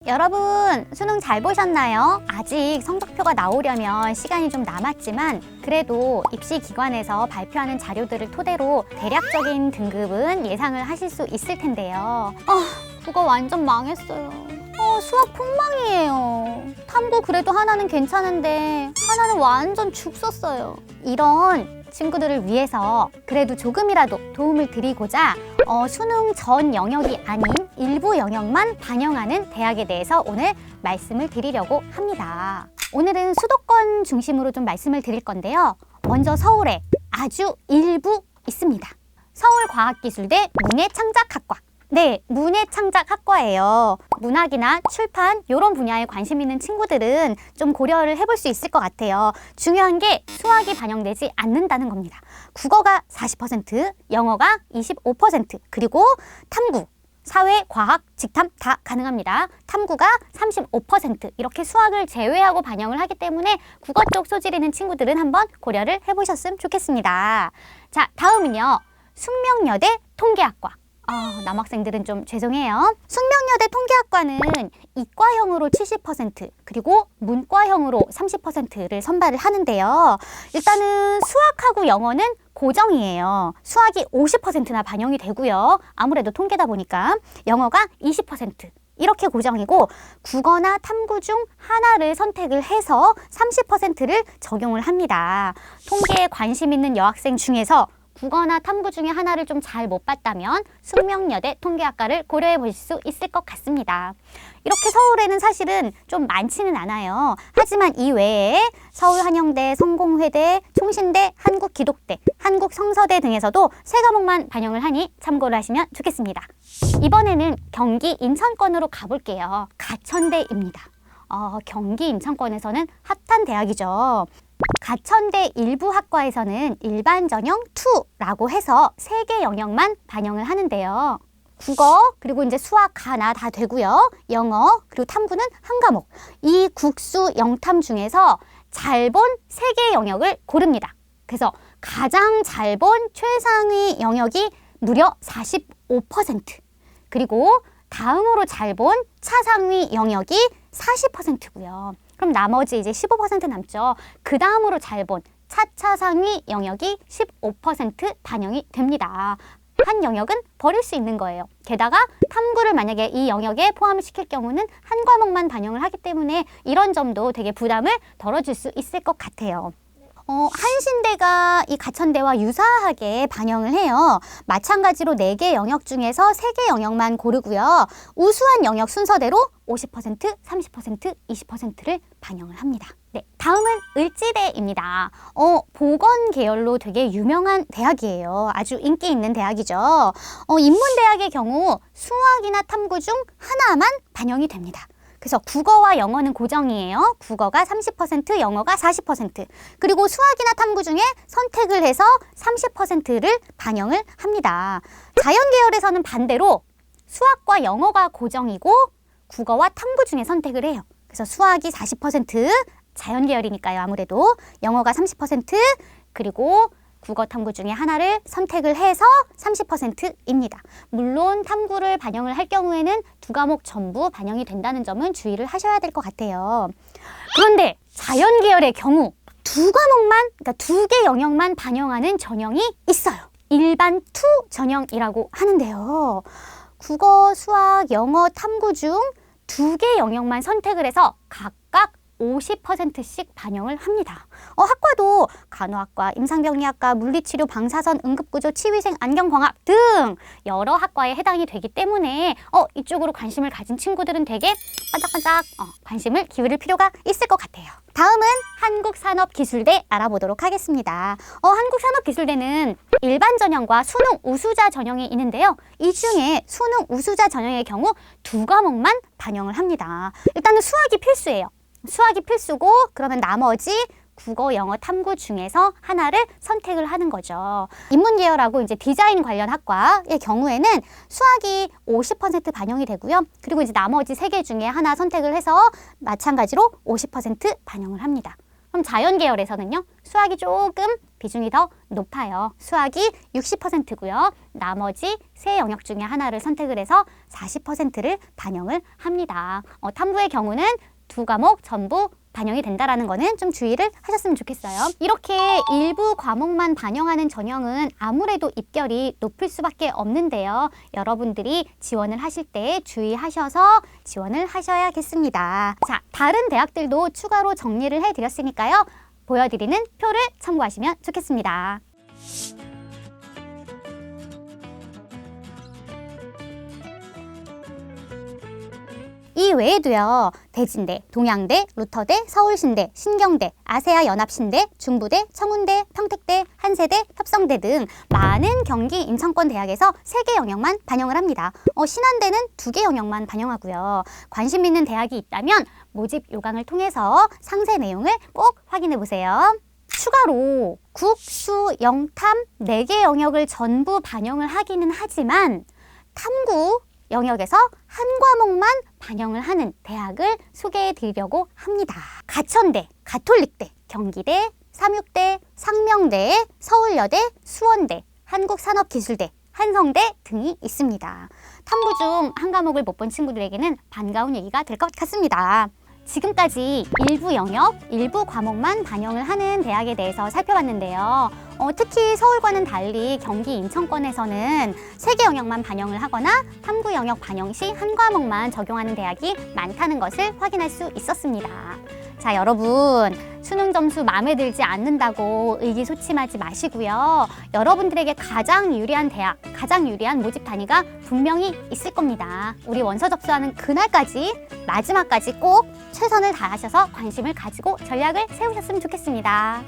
여러분, 수능 잘 보셨나요? 아직 성적표가 나오려면 시간이 좀 남았지만 그래도 입시기관에서 발표하는 자료들을 토대로 대략적인 등급은 예상을 하실 수 있을 텐데요. 국어 완전 망했어요. 수학 폭망이에요. 탐구 그래도 하나는 괜찮은데 하나는 완전 죽 썼어요. 이런 친구들을 위해서 그래도 조금이라도 도움을 드리고자 수능 전 영역이 아닌 일부 영역만 반영하는 대학에 대해서 오늘 말씀을 드리려고 합니다. 오늘은 수도권 중심으로 좀 말씀을 드릴 건데요. 먼저 서울에 아주 일부 있습니다. 서울과학기술대 문예창작학과. 네, 문예창작학과예요. 문학이나 출판 이런 분야에 관심 있는 친구들은 좀 고려를 해볼 수 있을 것 같아요. 중요한 게 수학이 반영되지 않는다는 겁니다. 국어가 40%, 영어가 25%, 그리고 탐구, 사회, 과학, 직탐 다 가능합니다. 탐구가 35%, 이렇게 수학을 제외하고 반영을 하기 때문에 국어 쪽 소질 있는 친구들은 한번 고려를 해보셨으면 좋겠습니다. 자, 다음은요. 숙명여대 통계학과. 남학생들은 좀 죄송해요. 숙명여대 통계학과는 이과형으로 70%, 그리고 문과형으로 30%를 선발을 하는데요. 일단은 수학하고 영어는 고정이에요. 수학이 50%나 반영이 되고요. 아무래도 통계다 보니까 영어가 20%. 이렇게 고정이고 국어나 탐구 중 하나를 선택을 해서 30%를 적용을 합니다. 통계에 관심 있는 여학생 중에서 국어나 탐구 중에 하나를 좀 잘 못 봤다면 숙명여대 통계학과를 고려해 보실 수 있을 것 같습니다. 이렇게 서울에는 사실은 좀 많지는 않아요. 하지만 이 외에 서울한영대, 성공회대, 총신대, 한국기독대, 한국성서대 등에서도 세 과목만 반영을 하니 참고를 하시면 좋겠습니다. 이번에는 경기 인천권으로 가볼게요. 가천대입니다. 경기 인천권에서는 핫한 대학이죠. 가천대 일부 학과에서는 일반 전형 2라고 해서 3개 영역만 반영을 하는데요. 국어, 그리고 이제 수학 하나 다 되고요. 영어, 그리고 탐구는 한 과목. 이 국수 영탐 중에서 잘 본 3개 영역을 고릅니다. 그래서 가장 잘 본 최상위 영역이 무려 45%. 그리고 다음으로 잘 본 차상위 영역이 40%고요. 그럼 나머지 이제 15% 남죠. 그 다음으로 잘 본 차차상위 영역이 15% 반영이 됩니다. 한 영역은 버릴 수 있는 거예요. 게다가 탐구를 만약에 이 영역에 포함을 시킬 경우는 한 과목만 반영을 하기 때문에 이런 점도 되게 부담을 덜어줄 수 있을 것 같아요. 한신대가 이 가천대와 유사하게 반영을 해요. 마찬가지로 4개 영역 중에서 3개 영역만 고르고요. 우수한 영역 순서대로 50%, 30%, 20%를 반영을 합니다. 네, 다음은 을지대입니다. 보건 계열로 되게 유명한 대학이에요. 아주 인기 있는 대학이죠. 인문대학의 경우 수학이나 탐구 중 하나만 반영이 됩니다. 그래서 국어와 영어는 고정이에요. 국어가 30%, 영어가 40%. 그리고 수학이나 탐구 중에 선택을 해서 30%를 반영을 합니다. 자연계열에서는 반대로 수학과 영어가 고정이고 국어와 탐구 중에 선택을 해요. 그래서 수학이 40%, 자연계열이니까요. 아무래도 영어가 30%, 그리고 국어 탐구 중에 하나를 선택을 해서 30%입니다. 물론 탐구를 반영을 할 경우에는 2과목 전부 반영이 된다는 점은 주의를 하셔야 될 것 같아요. 그런데 자연계열의 경우 2과목만, 그러니까 2개 영역만 반영하는 전형이 있어요. 일반 2 전형이라고 하는데요. 국어, 수학, 영어, 탐구 중 2개 영역만 선택을 해서 각각 50%씩 반영을 합니다. 학과도 간호학과, 임상병리학과, 물리치료, 방사선, 응급구조, 치위생, 안경광학 등 여러 학과에 해당이 되기 때문에 이쪽으로 관심을 가진 친구들은 되게 반짝반짝 관심을 기울일 필요가 있을 것 같아요. 다음은 한국산업기술대 알아보도록 하겠습니다. 한국산업기술대는 일반 전형과 수능 우수자 전형이 있는데요. 이 중에 수능 우수자 전형의 경우 2과목만 반영을 합니다. 일단은 수학이 필수예요. 수학이 필수고 그러면 나머지 국어, 영어, 탐구 중에서 하나를 선택을 하는 거죠. 인문계열하고 이제 디자인 관련 학과의 경우에는 수학이 50% 반영이 되고요. 그리고 이제 나머지 3개 중에 하나 선택을 해서 마찬가지로 50% 반영을 합니다. 그럼 자연 계열에서는요, 수학이 조금 비중이 더 높아요. 수학이 60%고요. 나머지 세 영역 중에 하나를 선택을 해서 40%를 반영을 합니다. 탐구의 경우는 두 과목 전부 반영이 된다라는 거는 좀 주의를 하셨으면 좋겠어요. 이렇게 일부 과목만 반영하는 전형은 아무래도 입결이 높을 수밖에 없는데요. 여러분들이 지원을 하실 때 주의하셔서 지원을 하셔야겠습니다. 자, 다른 대학들도 추가로 정리를 해드렸으니까요. 보여드리는 표를 참고하시면 좋겠습니다. 이 외에도요, 대진대, 동양대, 루터대, 서울신대, 신경대, 아세아 연합신대, 중부대, 청운대, 평택대, 한세대, 협성대 등 많은 경기 인천권 대학에서 3개 영역만 반영을 합니다. 신한대는 2개 영역만 반영하고요. 관심 있는 대학이 있다면 모집 요강을 통해서 상세 내용을 꼭 확인해 보세요. 추가로 국, 수, 영, 탐 4개 영역을 전부 반영을 하기는 하지만 탐구 영역에서 한 과목만 반영을 하는 대학을 소개해 드리려고 합니다. 가천대, 가톨릭대, 경기대, 삼육대, 상명대, 서울여대, 수원대, 한국산업기술대, 한성대 등이 있습니다. 탐구 중 한 과목을 못 본 친구들에게는 반가운 얘기가 될 것 같습니다. 지금까지 일부 영역, 일부 과목만 반영을 하는 대학에 대해서 살펴봤는데요. 특히 서울과는 달리 경기 인천권에서는 3개 영역만 반영을 하거나 탐구 영역 반영 시 한 과목만 적용하는 대학이 많다는 것을 확인할 수 있었습니다. 자, 여러분, 수능 점수 마음에 들지 않는다고 의기소침하지 마시고요. 여러분들에게 가장 유리한 대학, 가장 유리한 모집 단위가 분명히 있을 겁니다. 우리 원서 접수하는 그날까지, 마지막까지 꼭 최선을 다하셔서 관심을 가지고 전략을 세우셨으면 좋겠습니다.